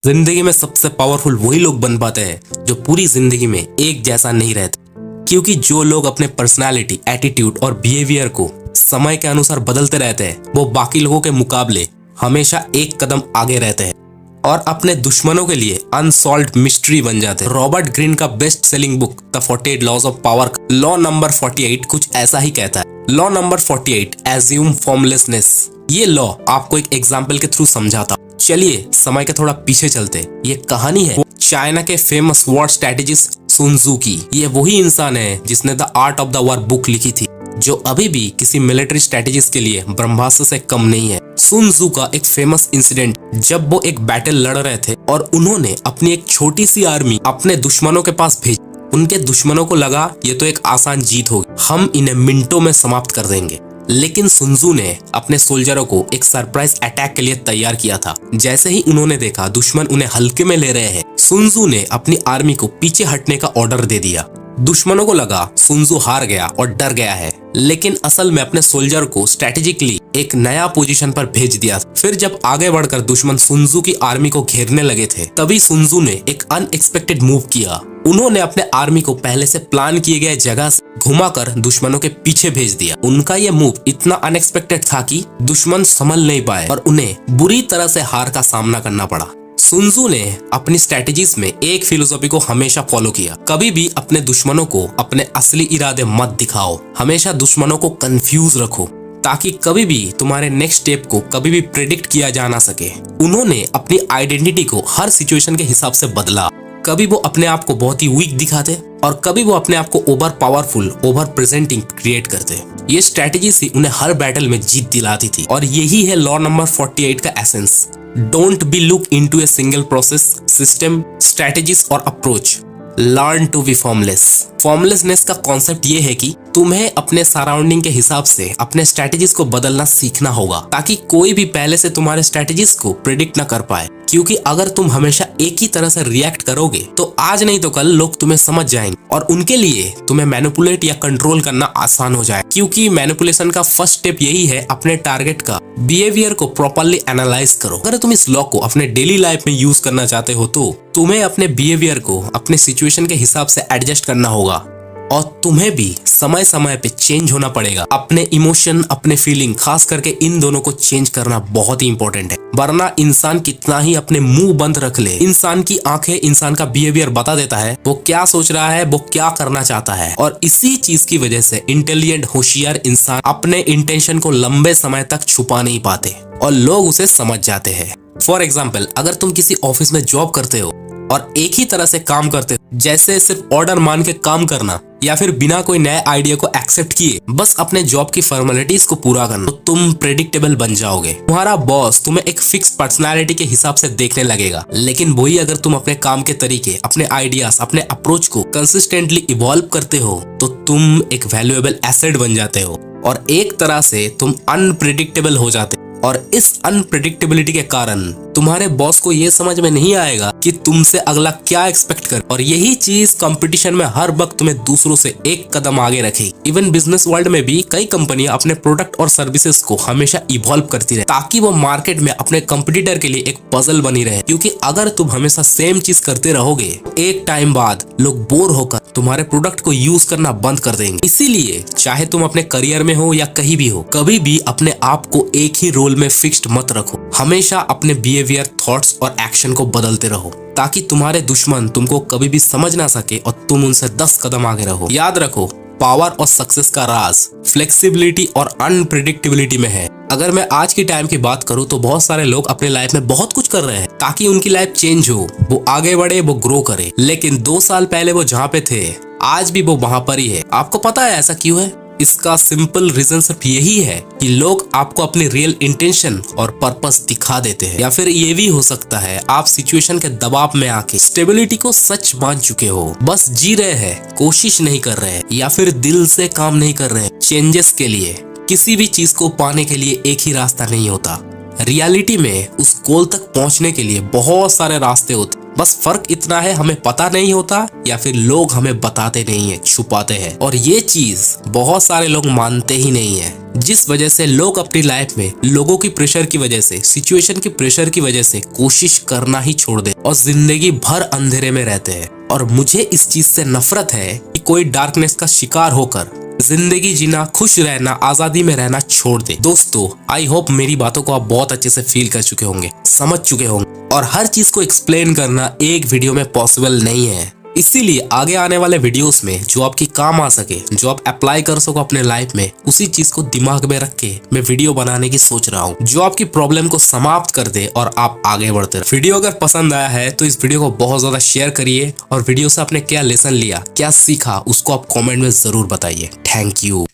जिंदगी में सबसे पावरफुल वही लोग बन पाते हैं जो पूरी जिंदगी में एक जैसा नहीं रहते। क्योंकि जो लोग अपने पर्सनालिटी, एटीट्यूड और बिहेवियर को समय के अनुसार बदलते रहते हैं वो बाकी लोगों के मुकाबले हमेशा एक कदम आगे रहते हैं और अपने दुश्मनों के लिए अनसॉल्व्ड मिस्ट्री बन जाते हैं। रॉबर्ट ग्रीन का best selling book the 48 laws of power law number 48 कुछ ऐसा ही कहता है। Law number 48 assume formlessness. ये लॉ आपको एक एग्जाम्पल के थ्रू समझाता। चलिए समय के थोड़ा पीछे चलते। ये कहानी है चाइना के फेमस वॉर स्ट्रेटेजिस्ट सुन त्सू की। ये वही इंसान है जिसने the art of the war book लिखी थी, जो अभी भी किसी मिलिट्री स्ट्रेटेजिस्ट के लिए ब्रह्मास्त्र से कम नहीं है। सुन त्सू का एक फेमस इंसिडेंट, जब वो एक बैटल लड़ रहे थे और उन्होंने अपनी एक छोटी सी आर्मी अपने दुश्मनों के पास भेजी। उनके दुश्मनों को लगा ये तो एक आसान जीत होगी, हम इन्हें मिनटों में समाप्त कर देंगे। लेकिन सुन त्सू ने अपने सोल्जरों को एक सरप्राइज अटैक के लिए तैयार किया था। जैसे ही उन्होंने देखा दुश्मन उन्हें हल्के में ले रहे हैं, सुन त्सू ने अपनी आर्मी को पीछे हटने का ऑर्डर दे दिया। दुश्मनों को लगा सुन त्सू हार गया और डर गया है, लेकिन असल में अपने सोल्जर को स्ट्रेटेजिकली एक नया पोजीशन पर भेज दिया। फिर जब आगे बढ़कर दुश्मन सुन त्सू की आर्मी को घेरने लगे थे, तभी सुन त्सू ने एक अनएक्सपेक्टेड मूव किया। उन्होंने अपने आर्मी को पहले से प्लान किए गए जगह से घुमाकर दुश्मनों के पीछे भेज दिया। उनका ये मूव इतना अनएक्सपेक्टेड था कि दुश्मन संभल नहीं पाए और उन्हें बुरी तरह से हार का सामना करना पड़ा। सुन त्सू ने अपनी स्ट्रेटेजीज में एक फिलोसॉफी को हमेशा फॉलो किया। कभी भी अपने दुश्मनों को अपने असली इरादे मत दिखाओ। हमेशा दुश्मनों को कंफ्यूज रखो ताकि कभी भी तुम्हारे नेक्स्ट स्टेप को कभी भी प्रेडिक्ट किया जा ना सके। उन्होंने अपनी आइडेंटिटी को हर सिचुएशन के हिसाब से बदला। कभी वो अपने आप को बहुत ही वीक दिखाते और कभी वो अपने आप को over powerful, over presenting create करते। ये स्ट्रेटेजी से उन्हें हर बैटल में जीत दिलाती थी और यही है लॉ नंबर 48 का essence. Don't be look into a single process, system, strategies और approach. Learn to be formless. Formlessness का कॉन्सेप्ट ये है कि तुम्हें अपने सराउंडिंग के हिसाब से अपने स्ट्रेटेजीज को बदलना सीखना होगा ताकि कोई भी पहले से तुम्हारे स्ट्रेटेजीज को प्रिडिक्ट ना कर पाए। क्योंकि अगर तुम हमेशा एक ही तरह से रिएक्ट करोगे तो आज नहीं तो कल लोग तुम्हें समझ जाएंगे और उनके लिए तुम्हें मैनिपुलेट या कंट्रोल करना आसान हो जाए। क्योंकि मैनिपुलेशन का फर्स्ट स्टेप यही है, अपने टारगेट का बिहेवियर को प्रॉपर्ली एनालाइज करो। अगर तुम इस लॉ को अपने डेली लाइफ में यूज करना चाहते हो तो तुम्हें अपने बिहेवियर को अपने सिचुएशन के हिसाब से एडजस्ट करना होगा और तुम्हें भी समय समय पे चेंज होना पड़ेगा। अपने इमोशन, अपने फीलिंग, खास करके इन दोनों को चेंज करना बहुत ही इंपॉर्टेंट है। वरना इंसान कितना ही अपने मुंह बंद रख ले, इंसान की आंखें इंसान का बिहेवियर बता देता है, वो क्या सोच रहा है, वो क्या करना चाहता है। और इसी चीज की वजह से इंटेलिजेंट, होशियार इंसान अपने इंटेंशन को लंबे समय तक छुपा नहीं पाते और लोग उसे समझ जाते हैं। फॉर एग्जाम्पल, अगर तुम किसी ऑफिस में जॉब करते हो और एक ही तरह से काम करते हो, जैसे सिर्फ ऑर्डर मान के काम करना या फिर बिना कोई नए आइडिया को एक्सेप्ट किए बस अपने जॉब की फॉर्मेलिटीज को पूरा करना, तो तुम प्रेडिक्टेबल बन जाओगे। तुम्हारा बॉस तुम्हें एक फिक्स पर्सनालिटी के हिसाब से देखने लगेगा। लेकिन वही अगर तुम अपने काम के तरीके, अपने आइडियाज, अपने अप्रोच को कंसिस्टेंटली इवॉल्व करते हो तो तुम एक वैल्यूएबल एसेट बन जाते हो और एक तरह से तुम अनप्रेडिक्टेबल हो जाते हो। और इस अनप्रेडिक्टेबिलिटी के कारण तुम्हारे बॉस को ये समझ में नहीं आएगा कि तुमसे अगला क्या एक्सपेक्ट कर, और यही चीज कंपटीशन में हर वक्त तुम्हें दूसरों से एक कदम आगे रखेगी। इवन बिजनेस वर्ल्ड में भी कई कंपनियां अपने प्रोडक्ट और सर्विसेज को हमेशा इवॉल्व करती रहे ताकि वो मार्केट में अपने कंपटीटर के लिए एक पजल बनी रहे। क्योंकि अगर तुम हमेशा सेम चीज करते रहोगे, एक टाइम बाद लोग बोर होकर तुम्हारे प्रोडक्ट को यूज करना बंद कर देंगे। इसीलिए चाहे तुम अपने करियर में हो या कहीं भी हो, कभी भी अपने आप को एक ही रोल में फिक्स्ड मत रखो। हमेशा अपने बिहेवियर, थॉट्स और एक्शन को बदलते रहो ताकि तुम्हारे दुश्मन तुमको कभी भी समझ ना सके और तुम उनसे 10 कदम आगे रहो। याद रखो, पावर और सक्सेस का राज फ्लेक्सिबिलिटी और अनप्रेडिक्टेबिलिटी में है। अगर मैं आज की टाइम की बात करूं तो बहुत सारे लोग अपने लाइफ में बहुत कुछ कर रहे हैं ताकि उनकी लाइफ चेंज हो, वो आगे बढ़े, वो ग्रो करे। लेकिन 2 साल पहले वो जहाँ पे थे आज भी वो वहां पर ही है। आपको पता है ऐसा क्यों है? इसका सिंपल रीजन सिर्फ यही है कि लोग आपको अपनी रियल इंटेंशन और पर्पस दिखा देते हैं। या फिर ये भी हो सकता है आप सिचुएशन के दबाव में आके स्टेबिलिटी को सच मान चुके हो, बस जी रहे हैं, कोशिश नहीं कर रहे हैं या फिर दिल से काम नहीं कर रहे हैं चेंजेस के लिए। किसी भी चीज को पाने के लिए एक ही रास्ता नहीं होता। रियलिटी में उस गोल तक पहुंचने के लिए बहुत सारे रास्ते होते। बस फर्क इतना है, हमें पता नहीं होता या फिर लोग हमें बताते नहीं है, छुपाते हैं। और ये चीज बहुत सारे लोग मानते ही नहीं है, जिस वजह से लोग अपनी लाइफ में लोगों की प्रेशर की वजह से, सिचुएशन की प्रेशर की वजह से कोशिश करना ही छोड़ दे और जिंदगी भर अंधेरे में रहते हैं। और मुझे इस चीज से नफरत है कि कोई डार्कनेस का शिकार होकर जिंदगी जीना, खुश रहना, आजादी में रहना छोड़ दे। दोस्तों, आई होप मेरी बातों को आप बहुत अच्छे से फील कर चुके होंगे, समझ चुके होंगे। और हर चीज को एक्सप्लेन करना एक वीडियो में पॉसिबल नहीं है, इसीलिए आगे आने वाले वीडियोस में जो आपकी काम आ सके, जो आप अप्लाई कर सको अपने लाइफ में, उसी चीज को दिमाग में रख के मैं वीडियो बनाने की सोच रहा हूँ, जो आपकी प्रॉब्लम को समाप्त कर दे और आप आगे बढ़ते रहे। वीडियो अगर पसंद आया है तो इस वीडियो को बहुत ज्यादा शेयर करिए और वीडियो से आपने क्या लेसन लिया, क्या सीखा, उसको आप कॉमेंट में जरूर बताइए। Thank you.